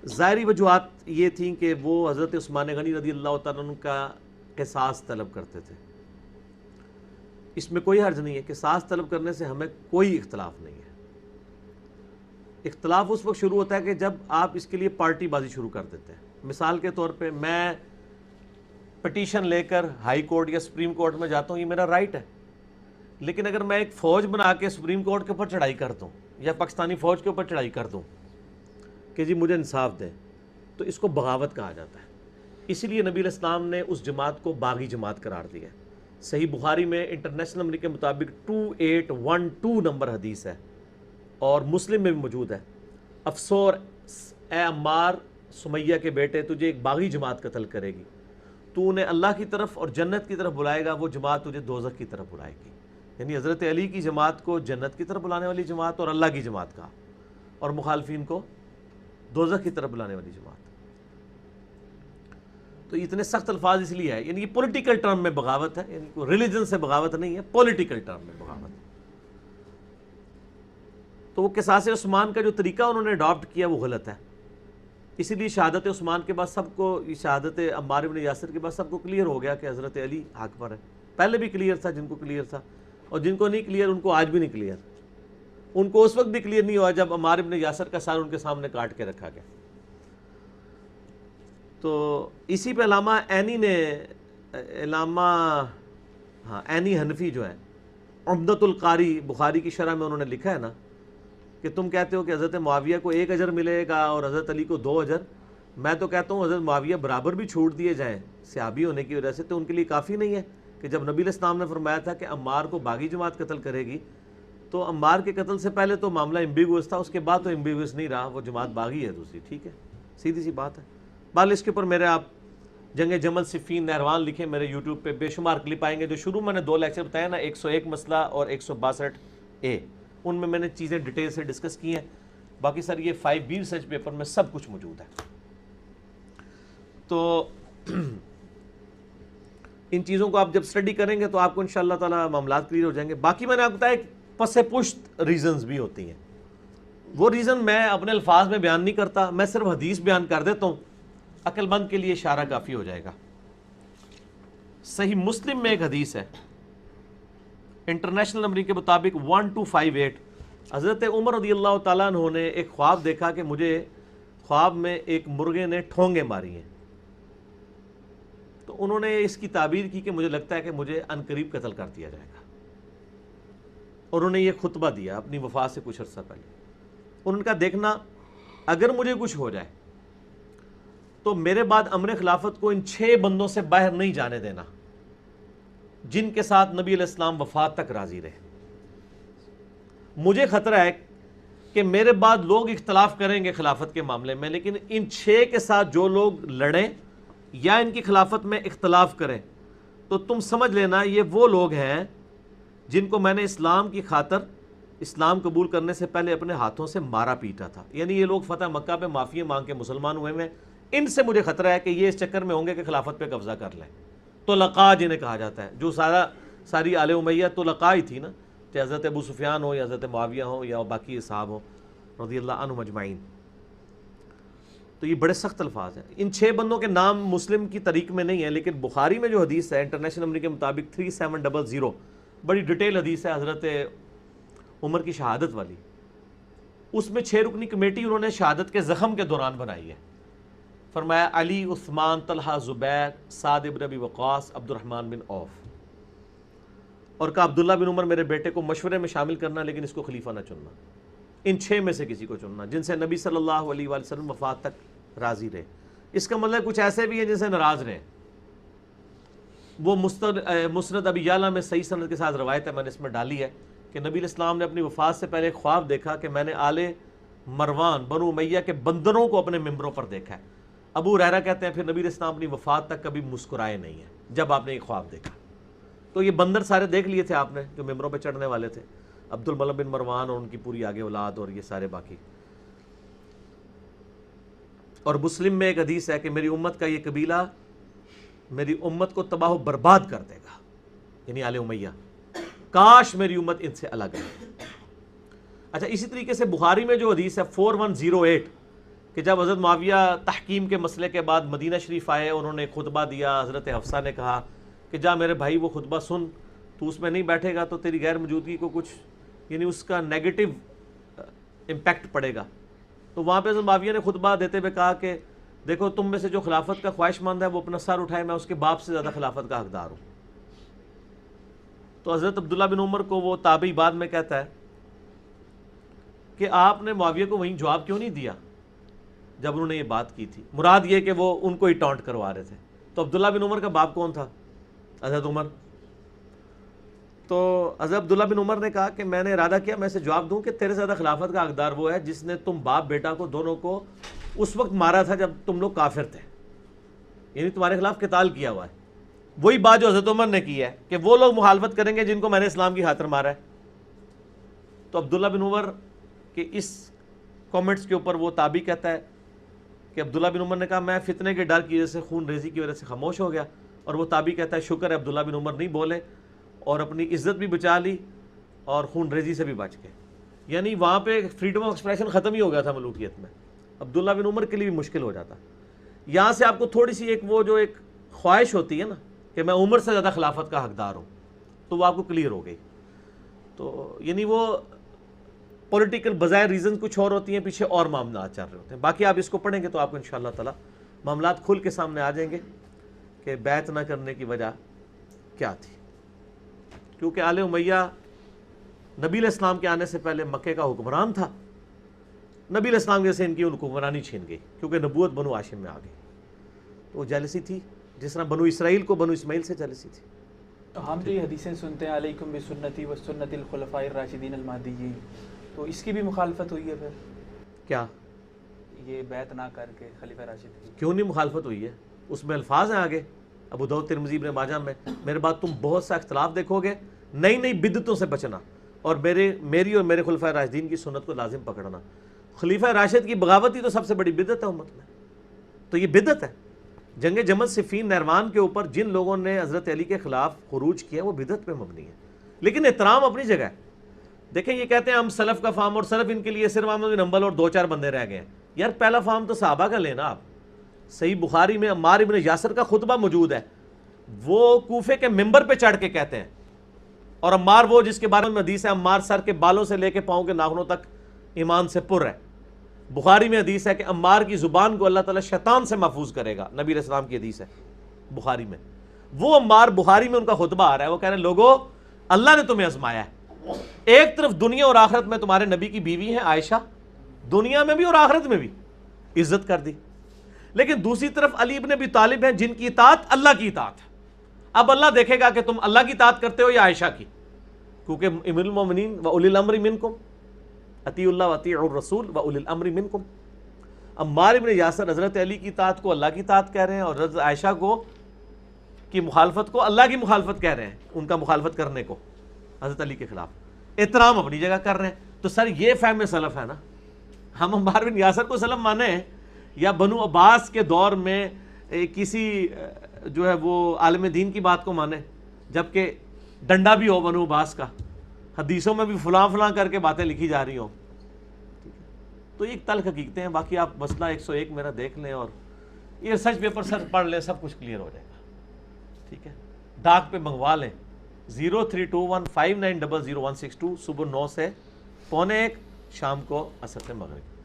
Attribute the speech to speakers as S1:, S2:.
S1: ظاہری وجوہات یہ تھیں کہ وہ حضرت عثمان غنی رضی اللہ تعالیٰ عنہ کا قصاص طلب کرتے تھے. اس میں کوئی حرج نہیں ہے، قصاص طلب کرنے سے ہمیں کوئی اختلاف نہیں ہے. اختلاف اس وقت شروع ہوتا ہے کہ جب آپ اس کے لیے پارٹی بازی شروع کر دیتے ہیں. مثال کے طور پہ میں پٹیشن لے کر ہائی کورٹ یا سپریم کورٹ میں جاتا ہوں، یہ میرا رائٹ ہے. لیکن اگر میں ایک فوج بنا کے سپریم کورٹ کے اوپر چڑھائی کر دوں یا پاکستانی فوج کے اوپر چڑھائی کر دوں کہ جی مجھے انصاف دیں، تو اس کو بغاوت کہا جاتا ہے. اسی لیے نبی علیہ السلام نے اس جماعت کو باغی جماعت قرار دیا. صحیح بخاری میں انٹرنیشنل نمبر کے مطابق 2812 نمبر حدیث ہے، اور مسلم میں بھی موجود ہے. افسوس اے عمار، سمیہ کے بیٹے، تجھے ایک باغی جماعت قتل کرے گی. تو انہیں اللہ کی طرف اور جنت کی طرف بلائے گا، وہ جماعت تجھے دوزخ کی طرف بلائے گی. یعنی حضرت علی کی جماعت کو جنت کی طرف بلانے والی جماعت اور اللہ کی جماعت کہا، اور مخالفین کو دوزخ کی طرف بلانے والی جماعت. تو اتنے سخت الفاظ اس لیے ہے، یعنی یہ پولیٹیکل ٹرم میں بغاوت ہے، یعنی کوئی ریلیجن سے بغاوت نہیں ہے، پولیٹیکل ٹرم میں بغاوت. تو وہ قصاص عثمان کا جو طریقہ انہوں نے اڈاپٹ کیا وہ غلط ہے. اسی لیے شہادت عثمان کے بعد سب کو، شہادت عمار بن یاسر کے بعد سب کو کلیئر ہو گیا کہ حضرت علی حق پر ہے. پہلے بھی کلیئر تھا جن کو کلیئر تھا، اور جن کو نہیں کلیئر ان کو آج بھی نہیں کلیئر. ان کو اس وقت بھی کلیئر نہیں ہوا جب عمار بن یاسر کا سر ان کے سامنے کاٹ کے رکھا گیا. تو اسی پہ علامہ عینی نے، عینی حنفی جو ہے، عمدۃ القاری بخاری کی شرح میں انہوں نے لکھا ہے نا کہ تم کہتے ہو کہ حضرت معاویہ کو 1 اجر ملے گا اور حضرت علی کو 2 اجر. میں تو کہتا ہوں حضرت معاویہ برابر بھی چھوڑ دیے جائیں صحابی ہونے کی وجہ سے، تو ان کے لیے کافی نہیں ہے کہ جب نبی علیہ السلام نے فرمایا تھا کہ عمار کو باغی جماعت قتل کرے گی، تو عمار کے قتل سے پہلے تو معاملہ ایمبیگوس تھا، اس کے بعد تو ایمبیگوس نہیں رہا، وہ جماعت باغی ہے دوسری. ٹھیک ہے، سیدھی سی بات ہے. بال اس کے اوپر میرے آپ جنگ جمل صفین نہروان لکھیں، میرے یوٹیوب پہ بے شمار کلپ آئیں گے. جو شروع میں نے 2 لیکچر بتایا نا، 101 مسئلہ اور 162A، ان میں نے چیزیں ڈیٹیل سے ڈسکس کی ہیں. باقی سر یہ 5B ریسرچ پیپر میں سب کچھ موجود ہے. تو ان چیزوں کو آپ جب اسٹڈی کریں گے تو آپ کو انشاءاللہ تعالی معاملات کلیئر ہو جائیں گے. باقی میں نے آپ کو بتایا پس پشت ریزنز بھی ہوتی ہیں. وہ ریزن میں اپنے الفاظ میں بیان نہیں کرتا، میں صرف حدیث بیان کر دیتا ہوں، عقل مند کے لیے اشارہ کافی ہو جائے گا. صحیح مسلم میں ایک حدیث ہے انٹرنیشنل نمبر کے مطابق 1258. حضرت عمر رضی اللہ تعالیٰ عنہ نے ایک خواب دیکھا کہ مجھے خواب میں ایک مرغے نے ٹھونگے ماری ہیں. تو انہوں نے اس کی تعبیر کی کہ مجھے لگتا ہے کہ مجھے عنقریب قتل کر دیا جائے گا. اور انہوں نے یہ خطبہ دیا اپنی وفات سے کچھ عرصہ پہلے. ان کا دیکھنا اگر مجھے کچھ ہو جائے تو میرے بعد امر خلافت کو ان 6 بندوں سے باہر نہیں جانے دینا جن کے ساتھ نبی علیہ السلام وفات تک راضی رہے. مجھے خطرہ ہے کہ میرے بعد لوگ اختلاف کریں گے خلافت کے معاملے میں، لیکن ان 6 کے ساتھ جو لوگ لڑیں یا ان کی خلافت میں اختلاف کریں تو تم سمجھ لینا یہ وہ لوگ ہیں جن کو میں نے اسلام کی خاطر اسلام قبول کرنے سے پہلے اپنے ہاتھوں سے مارا پیٹا تھا. یعنی یہ لوگ فتح مکہ پہ معافی مانگ کے مسلمان ہوئے ہیں. ان سے مجھے خطرہ ہے کہ یہ اس چکر میں ہوں گے کہ خلافت پہ قبضہ کر لیں. طلقاء جنہیں کہا جاتا ہے، جو ساری آل امیہ طلقاء ہی تھی نا، چاہے حضرت ابو سفیان ہو یا حضرت معاویہ ہو یا باقی اصحاب ہو رضی اللہ عنہم اجمعین. تو یہ بڑے سخت الفاظ ہیں. ان 6 بندوں کے نام مسلم کی طریق میں نہیں ہے، لیکن بخاری میں جو حدیث ہے انٹرنیشنل نمبر کے مطابق 3700، بڑی ڈیٹیل حدیث ہے حضرت عمر کی شہادت والی. اس میں 6 رکنی کمیٹی انہوں نے شہادت کے زخم کے دوران بنائی ہے. فرمایا علی، عثمان، طلحہ، زبیر، سعد بن ابی وقاص، عبد الرحمن بن عوف، اور کہا عبداللہ بن عمر میرے بیٹے کو مشورے میں شامل کرنا، لیکن اس کو خلیفہ نہ چننا. ان 6 میں سے کسی کو چننا جن سے نبی صلی اللہ علیہ وآلہ وسلم وفات تک راضی رہے. اس کا مطلب کچھ ایسے بھی ہیں جن سے ناراض رہے. وہ مسند ابی یعلا میں صحیح سند کے ساتھ روایت ہے، میں نے اس میں ڈالی ہے کہ نبی علیہ السلام نے اپنی وفات سے پہلے ایک خواب دیکھا کہ میں نے آل مروان بنو امیہ کے بندروں کو اپنے ممبروں پر دیکھا ہے. ابو ہریرہ کہتے ہیں پھر نبی علیہ السلام اپنی وفات تک کبھی مسکرائے نہیں ہیں جب آپ نے ایک خواب دیکھا. تو یہ بندر سارے دیکھ لیے تھے آپ نے جو ممبروں پہ چڑھنے والے تھے، عبد الملک بن مروان اور ان کی پوری آگے اولاد اور یہ سارے باقی. اور مسلم میں ایک حدیث ہے کہ میری امت کا یہ قبیلہ میری امت کو تباہ و برباد کر دے گا، یعنی آل امیہ، کاش میری امت ان سے الگ ہے. اچھا، اسی طریقے سے بخاری میں جو حدیث ہے 4108 کہ جب حضرت معاویہ تحکیم کے مسئلے کے بعد مدینہ شریف آئے، انہوں نے خطبہ دیا، حضرت حفصہ نے کہا کہ جا میرے بھائی وہ خطبہ سن، تو اس میں نہیں بیٹھے گا تو تیری غیر موجودگی کو کچھ یعنی اس کا نیگیٹو امپیکٹ پڑے گا. تو وہاں پہ حضرت معاویہ نے خطبہ دیتے ہوئے کہا کہ دیکھو تم میں سے جو خلافت کا خواہش مند ہے وہ اپنا سر اٹھائے، میں اس کے باپ سے زیادہ خلافت کا حقدار ہوں. تو حضرت عبداللہ بن عمر کو وہ تابعی بعد میں کہتا ہے کہ آپ نے معاویہ کو وہیں جواب کیوں نہیں دیا جب انہوں نے یہ بات کی تھی؟ مراد یہ کہ وہ ان کو ہی ٹانٹ کروا رہے تھے. تو عبداللہ بن عمر کا باپ کون تھا؟ حضرت عمر. تو حضرت عبداللہ بن عمر نے کہا کہ میں نے ارادہ کیا میں اسے جواب دوں کہ تیرے سے زیادہ خلافت کا حقدار وہ ہے جس نے تم باپ بیٹا کو دونوں کو اس وقت مارا تھا جب تم لوگ کافر تھے، یعنی تمہارے خلاف قتال کیا ہوا ہے. وہی بات جو حضرت عمر نے کی ہے کہ وہ لوگ مخالفت کریں گے جن کو میں نے اسلام کی خاطر مارا ہے. تو عبداللہ بن عمر کے اس کامنٹس کے اوپر وہ تابعی کہتا ہے کہ عبداللہ بن عمر نے کہا میں فتنے کے ڈر کی وجہ سے، خون ریزی کی وجہ سے خاموش ہو گیا. اور وہ تابعی کہتا ہے شکر ہے عبداللہ بن عمر نہیں بولے اور اپنی عزت بھی بچا لی اور خون ریزی سے بھی بچ گئے. یعنی وہاں پہ فریڈم آف ایکسپریشن ختم ہی ہو گیا تھا ملوکیت میں. عبداللہ بن عمر کے لیے بھی مشکل ہو جاتا. یہاں سے آپ کو تھوڑی سی وہ جو ایک خواہش ہوتی ہے نا کہ میں عمر سے زیادہ خلافت کا حقدار ہوں، تو وہ آپ کو کلیئر ہو گئی. تو یعنی وہ پولیٹیکل بظاہر ریزن کچھ اور ہوتی ہیں، پیچھے اور معاملات چل رہے ہوتے ہیں. باقی آپ اس کو پڑھیں گے تو آپ کو انشاءاللہ تعالی معاملات کھل کے سامنے آ جائیں گے کہ بیعت نہ کرنے کی وجہ کیا تھی. کیونکہ آل امیہ نبی علیہ السلام کے آنے سے پہلے مکے کا حکمران تھا. نبی علیہ السلام جیسے ان کی حکمرانی چھین گئی کیونکہ نبوت بنو ہاشم میں آ گئی. تو وہ جیلسی تھی جس طرح بنو اسرائیل کو بنو اسماعیل سے جیلسی تھی.
S2: ہم جو یہ حدیثیں سنتے ہیں علیکم بسنتی و سنت الخلفاء الراشدین المہدیین، تو اس کی بھی مخالفت ہوئی ہے پھر؟
S1: کیا
S2: یہ بیعت نہ کر کے خلیفہ راشد کی؟
S1: کیوں نہیں مخالفت ہوئی ہے؟ اس میں الفاظ ہیں آگے ابو داؤد ترمذی ابن ماجہ میں، میرے بعد تم بہت سا اختلاف دیکھو گے، نئی نئی بدعتوں سے بچنا اور میری اور میرے خلفۂ راشدین کی سنت کو لازم پکڑنا. خلیفہ راشد کی بغاوت ہی تو سب سے بڑی بدعت ہے امت میں. تو یہ بدعت ہے. جنگ جمل صفین نہروان کے اوپر جن لوگوں نے حضرت علی کے خلاف خروج کیا وہ بدعت پہ مبنی ہے، لیکن احترام اپنی جگہ ہے. دیکھیں یہ کہتے ہیں ہم سلف کا فام، اور سلف ان کے لیے صرف احمد بن حنبل اور 2-4 بندے رہ گئے ہیں. یار پہلا فام تو صحابہ کا لینا. آپ صحیح بخاری میں عمار ابن یاسر کا خطبہ موجود ہے، وہ کوفے کے ممبر پہ چڑھ کے کہتے ہیں. اور عمار وہ جس کے بارے میں حدیث ہے عمار سر کے بالوں سے لے کے پاؤں کے ناخنوں تک ایمان سے پر ہے. بخاری میں حدیث ہے کہ عمار کی زبان کو اللہ تعالیٰ شیطان سے محفوظ کرے گا، نبی علیہ السلام کی حدیث ہے بخاری میں. وہ عمار بخاری میں ان کا خطبہ آ رہا ہے، وہ کہہ رہے ہیں لوگوں اللہ نے تمہیں آزمایا ہے. ایک طرف دنیا اور آخرت میں تمہارے نبی کی بیوی ہیں عائشہ، دنیا میں بھی اور آخرت میں بھی عزت کر دی، لیکن دوسری طرف علی ابن ابی طالب ہیں جن کی اطاعت اللہ کی اطاعت ہے. اب اللہ دیکھے گا کہ تم اللہ کی اطاعت کرتے ہو یا عائشہ کی، کیونکہ ام المومنین و اولی الامر منکم، اطیعوا اللہ و اطیعوا الرسول و اولی الامر منکم. عمار ابن یاسر حضرت علی کی اطاعت کو اللہ کی اطاعت کہہ رہے ہیں اور حضرت عائشہ کو کی مخالفت کو اللہ کی مخالفت کہہ رہے ہیں، ان کا مخالفت کرنے کو حضرت علی کے خلاف. احترام اپنی جگہ کر رہے ہیں. تو سر یہ فہم سلف ہے نا. ہم عمار بن یاسر کو سلف مانیں یا بنو عباس کے دور میں کسی جو ہے وہ عالم دین کی بات کو مانیں، جبکہ ڈنڈا بھی ہو بنو عباس کا، حدیثوں میں بھی فلاں فلاں کر کے باتیں لکھی جا رہی ہوں. تو یہ ایک تلخ حقیقتیں ہیں. باقی آپ مسئلہ 101 میرا دیکھ لیں اور یہ ریسرچ پیپر سر پڑھ لیں، سب کچھ کلیئر ہو جائے گا. ٹھیک ہے، ڈاک پہ منگوا لیں 032159000162 صبح 9 سے 12:45 شام کو عصر سے مغرب.